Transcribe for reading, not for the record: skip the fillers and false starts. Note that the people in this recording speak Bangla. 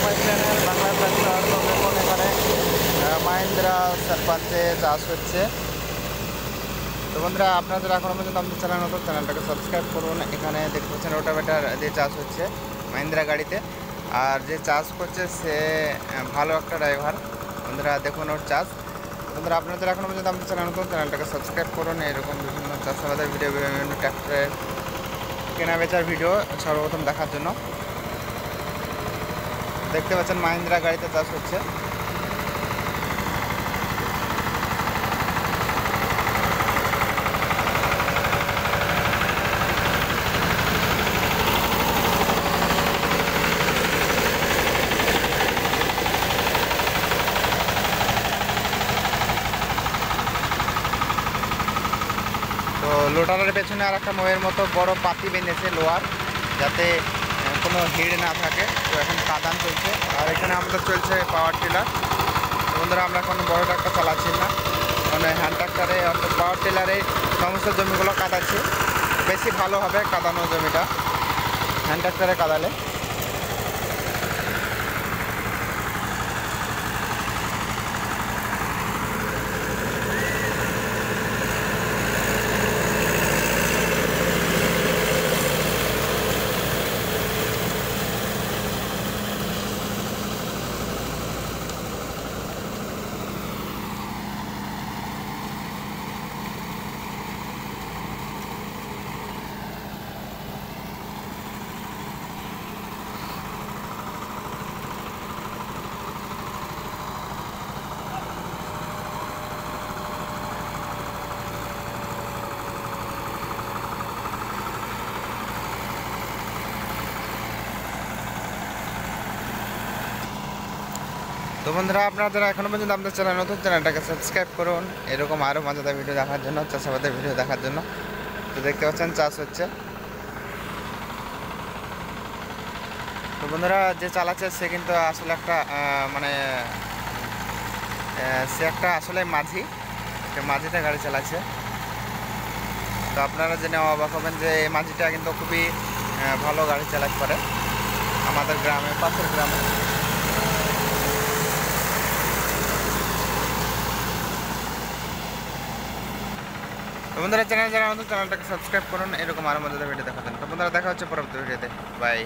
My channel Bangla tractor. তো দেখুন এখানে মাহিন্দ্রা সারপাঞ্চে চাষ হচ্ছে। তো বন্ধুরা, আপনারা যারা এখনো পর্যন্ত আমাদের চ্যানেল নতুন, চ্যানেলটাকে সাবস্ক্রাইব করুন। এখানে দেখতে পাচ্ছেন রোটাভেটার দিয়ে চাষ হচ্ছে মাহিন্দ্রা গাড়িতে। আর যে চাষ করছে সে ভালো একটা ড্রাইভার। বন্ধুরা দেখুন ওর চাষ। বন্ধুরা, আপনারা যারা এখনো পর্যন্ত আমাদের চ্যানেল নতুন, চ্যানেলটাকে সাবস্ক্রাইব করুন। এরকম বিভিন্ন চাষাবাদের ভিডিও, বিভিন্ন ট্র্যাক্টরের কেনা বেচার ভিডিও সর্বপ্রথম দেখার জন্য। দেখতে পাচ্ছেন মাহিন্দ্রা গাড়িতে চাষ হচ্ছে। তো লোটারের পেছনে আর একটা ময়ের মতো বড় পাতি বেঁধেছে লোহার, যাতে কোনো হিড় না থাকে। তো এখন কাদান চলছে, আর এখানে আমাদের চলছে পাওয়ার টিলার। তো বন্ধুরা, আমরা এখন বড় ট্রাক্টর চালাচ্ছি না, মানে হ্যান্ড ট্রাক্টরে অর্থাৎ পাওয়ার টিলারে সমস্ত জমিগুলো কাদাচ্ছি। বেশি ভালো হবে কাদানো জমিটা হ্যান্ড ট্রাক্টরে কাদালে। তো বন্ধুরা, আপনারা যারা এখনো পর্যন্ত আমাদের চ্যানেল নতুন, চ্যানেলটাকে সাবস্ক্রাইব করুন এরকম আরও মজাদার ভিডিও দেখার জন্য, চাষাবাদের ভিডিও দেখার জন্য। তো দেখতে পাচ্ছেন চাষ হচ্ছে। তো বন্ধুরা, যে চালাচ্ছে সে কিন্তু আসলে একটা মানে সে একটা আসলে মাঝি, সে মাঝিতে গাড়ি চালাচ্ছে। তো আপনারা জেনে অবাক হবেন যে এই মাঝিটা কিন্তু খুবই ভালো গাড়ি চালাতে পারে আমাদের গ্রামে, পাশের গ্রামে। তো বন্ধুরা, চ্যানেল যারা আমাদের চ্যানেলটাকে সাবস্ক্রাইব করুন এরকম আরও মজাদার ভিডিও দেখার জন্য। তো বন্ধুরা, দেখা হচ্ছে পরবর্তী ভিডিওতে। বাই।